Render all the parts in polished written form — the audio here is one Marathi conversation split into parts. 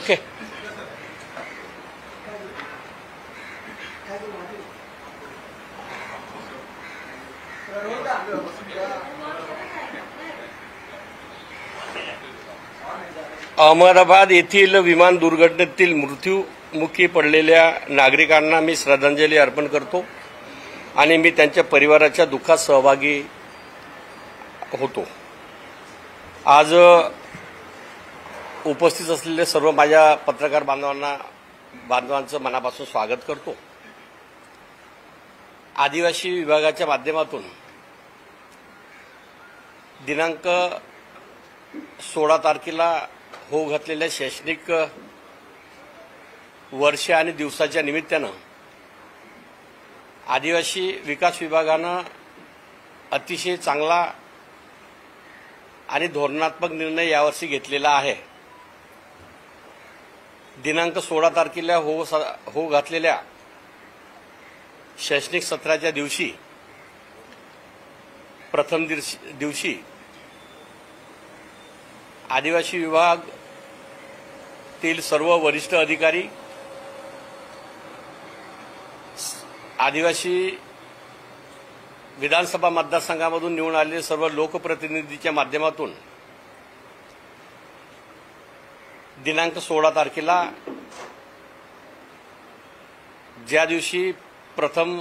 ओके. अहमदाबाद येथील विमान दुर्घटनेतील मृत्युमुखी पडलेल्या नागरिकांना मी श्रद्धांजली अर्पण करतो आणि मी त्यांच्या परिवाराच्या दुःखात सहभागी होतो. आज उपस्थित असलेले सर्व माझ्या पत्रकार बांधवांचं मनापासून स्वागत करतो. आदिवासी विभागाच्या माध्यमातून दिनांक 16 तारखेला होऊ घातलेल्या शैक्षणिक वर्ष आणि दिवसाच्या निमित्तानं आदिवासी विकास विभागानं अतिशय चांगला आणि धोरणात्मक निर्णय यावर्षी घेतलेला आहे. दिनांक 16 तारखेला होऊ घातलेल्या शैक्षणिक सत्राच्या दिवशी प्रथम दिवशी आदिवासी विभागातील सर्व वरिष्ठ अधिकारी, आदिवासी विधानसभा मतदारसंघामधून निवडून आलेले सर्व लोकप्रतिनिधीच्या माध्यमातून दिनांक 16 तारखेला ज्या दिवशी प्रथम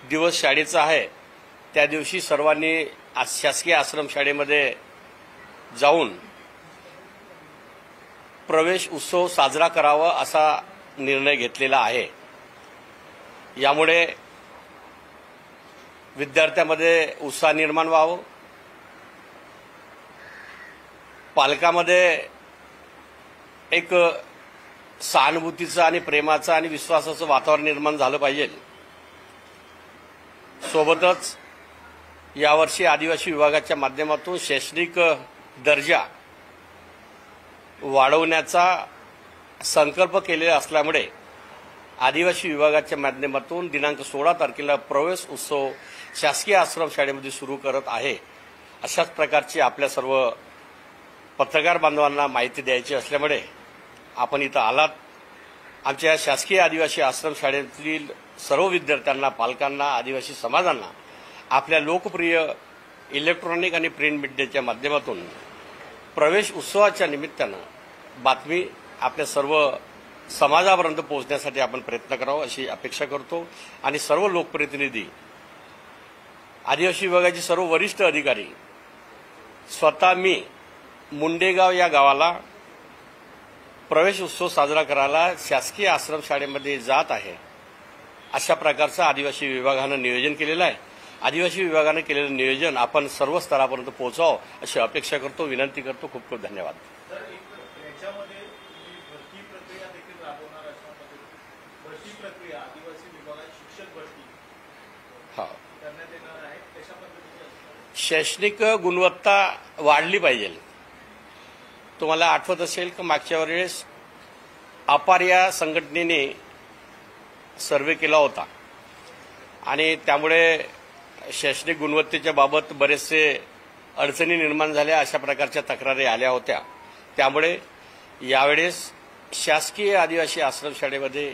दिवस शाळेचा आहे त्या दिवशी सर्वांनी शासकीय आश्रमशाळेमध्ये जाऊन प्रवेश उत्सव साजरा करावा असा निर्णय घेतलेला आहे. यामुळे विद्यार्थ्यांमध्ये उत्साह निर्माण व्हावं, पालकांमध्ये एक सहानुभूतीचं आणि प्रेमाचं आणि विश्वासाचं वातावरण निर्माण झालं पाहिजे. सोबतच यावर्षी आदिवासी विभागाच्या माध्यमातून शैक्षणिक दर्जा वाढवण्याचा संकल्प केलेला असल्यामुळे आदिवासी विभागाच्या माध्यमातून दिनांक 16 तारखेला प्रवेश उत्सव शासकीय आश्रमशाळेमध्ये सुरू करत आहे. अशाच प्रकारची आपल्या सर्व पत्रकार बांधवांना माहिती द्यायची असल्यामुळे आपण इथं आलात. आमच्या शासकीय आदिवासी आश्रमशाळेतील सर्व विद्यार्थ्यांना, पालकांना, आदिवासी समाजांना आपल्या लोकप्रिय इलेक्ट्रॉनिक आणि प्रिंट मीडियाच्या माध्यमातून प्रवेश उत्सवाच्या निमित्तानं बातमी आपल्या सर्व समाजापर्यंत पोहोचण्यासाठी आपण प्रयत्न करावा अशी अपेक्षा करतो. आणि सर्व लोकप्रतिनिधी, आदिवासी विभागाचे सर्व वरिष्ठ अधिकारी, स्वतः मी मुंडेगाव या गावाला प्रवेश उत्सव साजरा करायला शासकीय आश्रमशाळेमध्ये जात आहे. अशा प्रकारचं आदिवासी विभागानं नियोजन केलेलं आहे. आदिवासी विभागानं केलेलं नियोजन आपण सर्व स्तरापर्यंत पोहोचावं अशी अपेक्षा करतो, विनंती करतो. खूप खूप धन्यवाद. शैक्षणिक गुणवत्ता वाढली पाहिजे. तुम्हाला आठवत असेल की मागच्या वेळेस अपार या संघटनेने सर्वे केला होता आणि त्यामुळे शैक्षणिक गुणवत्तेच्या बाबत बरेचसे अडचणी निर्माण झाल्या, अशा प्रकारच्या तक्रारी आल्या होत्या. त्यामुळे यावेळेस शासकीय आदिवासी आश्रमशाळेमध्ये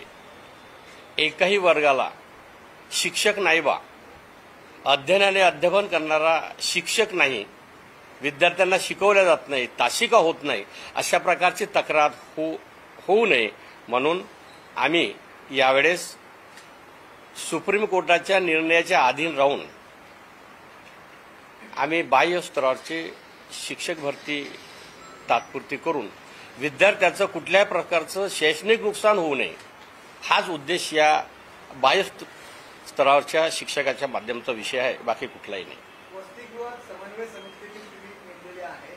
एकाही वर्गाला शिक्षक नाही बा, अध्ययनाने अध्यापन करणारा शिक्षक नाही, विद्यार्थ्यांना शिकवल्या जात नाही, तासिका होत नाही, अशा प्रकारची तक्रार होऊ नये म्हणून आम्ही यावेळेस सुप्रीम कोर्टाच्या निर्णयाच्या अधीन राहून आम्ही बाह्य स्तरावरचे शिक्षक भरती तात्पुरती करून विद्यार्थ्याचं कुठल्याही प्रकारचं शैक्षणिक नुकसान होऊ नये हाच उद्देश या बाह्य स्तरावरच्या शिक्षकाच्या माध्यमाचा विषय आहे, बाकी कुठलाही नाही. वसतिगृह समन्वय समितीची नेमलेली आहे,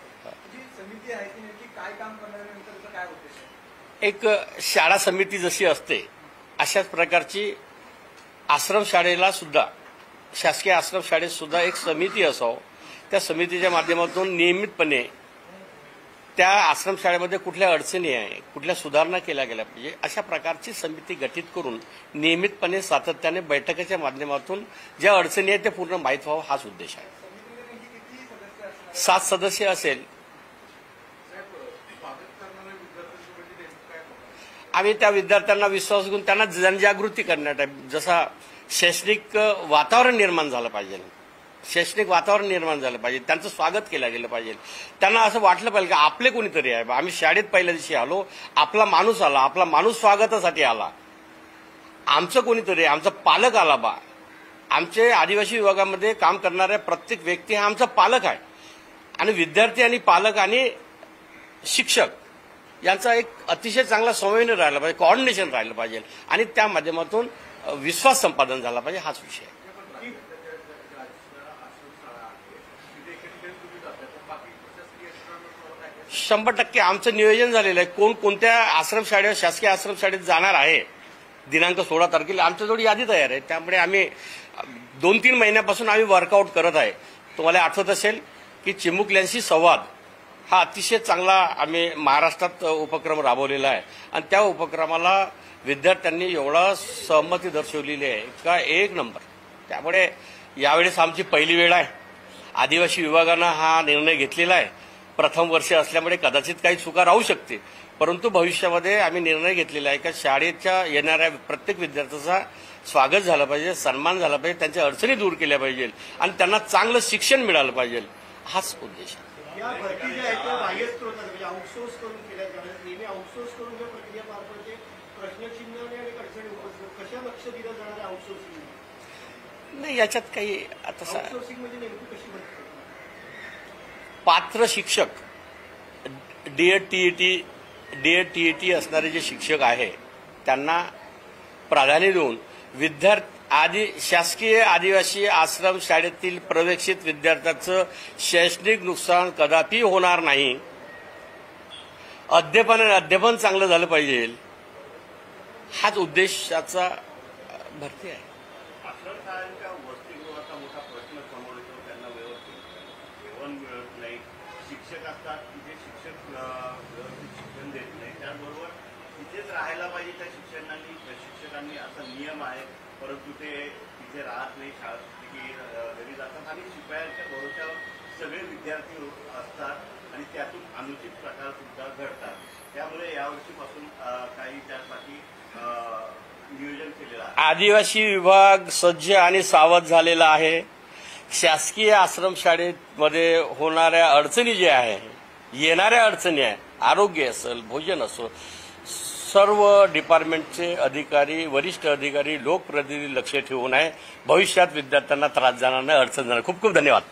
जी समिती आहे ती नेमकी काय काम करणार आहे, नंतर काय उद्देश आहे? एक शाळा समिती जशी असते अशाच प्रकारची आश्रमशाळेला सुद्धा, शासकीय आश्रमशाळेत सुद्धा एक समिती असावं. त्या समितीच्या माध्यमातून नियमितपणे त्या आश्रमशाळेमध्ये कुठल्या अडचणी आहे, कुठल्या सुधारणा केल्या गेल्या पाहिजे, अशा प्रकारची समिती गठीत करून नियमितपणे सातत्याने बैठकीच्या माध्यमातून ज्या अडचणी आहेत त्या पूर्ण माहीत व्हावं हाच उद्देश आहे. 7 सदस्य असेल. आम्ही त्या विद्यार्थ्यांना विश्वास घेऊन त्यांना जनजागृती करण्यात जसा शैक्षणिक वातावरण निर्माण झालं पाहिजे, शैक्षणिक वातावरण निर्माण झालं पाहिजे, त्यांचं स्वागत केलं गेलं पाहिजे, त्यांना असं वाटलं पाहिजे की आपले कोणीतरी आहे, आम्ही शाळेत पहिल्या दिवशी आलो, आपला माणूस आला, आपला माणूस स्वागतासाठी आला, आमचं कोणीतरी, आमचा पालक आला बा. आमचे आदिवासी विभागामध्ये काम करणाऱ्या प्रत्येक व्यक्ती हा आमचा पालक आहे आणि विद्यार्थी आणि पालक आणि शिक्षक यांचा एक अतिशय चांगला समन्वय राहिला पाहिजे, कोऑर्डिनेशन राहिलं पाहिजे आणि त्या माध्यमातून विश्वास संपादन झाला पाहिजे, हाच विषय आहे. 100% आमचं नियोजन झालेलं आहे. कोण कोणत्या आश्रमशाळेवर, शासकीय आश्रमशाळेत जाणार आहे दिनांक 16 तारखेला आमच्याजवळ यादी तयार आहे. त्यामुळे आम्ही 2-3 महिन्यापासून आम्ही वर्कआउट करत आहे. तुम्हाला आठवत असेल की चिमुकल्यांशी संवाद हा अतिशय चांगला आम्ही महाराष्ट्रात उपक्रम राबवलेला आहे आणि त्या उपक्रमाला विद्यार्थ्यांनी एवढा सहमती दर्शवलेली आहे का एक नंबर. त्यामुळे यावेळेस आमची पहिली वेळ आहे. आदिवासी विभागानं हा निर्णय घेतलेला आहे. प्रथम वर्ष असल्यामुळे कदाचित काही चुका राहू शकते, परंतु भविष्यामध्ये आम्ही निर्णय घेतलेला आहे की शाळेच्या येणाऱ्या प्रत्येक विद्यार्थ्याचा स्वागत झालं पाहिजे, सन्मान झाला पाहिजे, त्यांच्या अडचणी दूर केल्या पाहिजे आणि त्यांना चांगलं शिक्षण मिळालं पाहिजे, हाच उद्देश आहे. या भरती ज्या आहेत त्या बाह्य स्त्रोतात म्हणजे आउटसोर्स करून केल्या जातात. नेहमी आउटसोर्स करून ज्या प्रक्रिया पार पडते प्रश्नचिन्ह आणि अडचणी उपस्थित कशा लक्ष दिलं जाणार आउटसोर्सिंग नाही, याच्यात काही आता आउटसोर्सिंग म्हणजे नेमकी कशी भरती? पात्र शिक्षक DET असणारे जे शिक्षक आहे त्यांना प्राधान्य देऊन शासकीय आदिवासी आश्रम शाळेतील प्रवेशित विद्यार्थ्याचं शैक्षणिक नुकसान कदापि होणार नाही. अध्ययन चांगलं झालं पाहिजे, हाच उद्देशाचा भरती आहे. आश्रमशाळांच्या वसतिगृहाचा मोठा प्रश्न समोर येतो. त्यांना व्यवस्थित जेवण मिळत नाही. शिक्षक असतात तिथे शिक्षक व्यवस्थित शिक्षण देत नाही. त्याचबरोबर तिथेच राहायला पाहिजे त्या शिक्षकांनी असा नियम आहे, परंतु ते तिथे राहत नाही. घरी जातात आणि शिपायांच्या भरोश्यावर सगळे विद्यार्थी असतात आणि त्यातून अनुचित प्रकार सुद्धा घडतात. त्यामुळे यावर्षीपासून काही त्यासाठी नियोजन केलेलं आहे. आदिवासी विभाग सज्ज आणि सावध झालेला आहे. शासकीय आश्रमशाळेमध्ये होणाऱ्या अडचणी ज्या आहे, येणाऱ्या अडचणी आहे, आरोग्य असेल, भोजन असो, सर्व डिपार्टमेंटचे अधिकारी, वरिष्ठ अधिकारी, लोकप्रतिनिधी लक्ष ठेवून आहे. भविष्यात विद्यार्थ्यांना त्रास जाणार नाही, अडचण जाणार. खूप खूप धन्यवाद.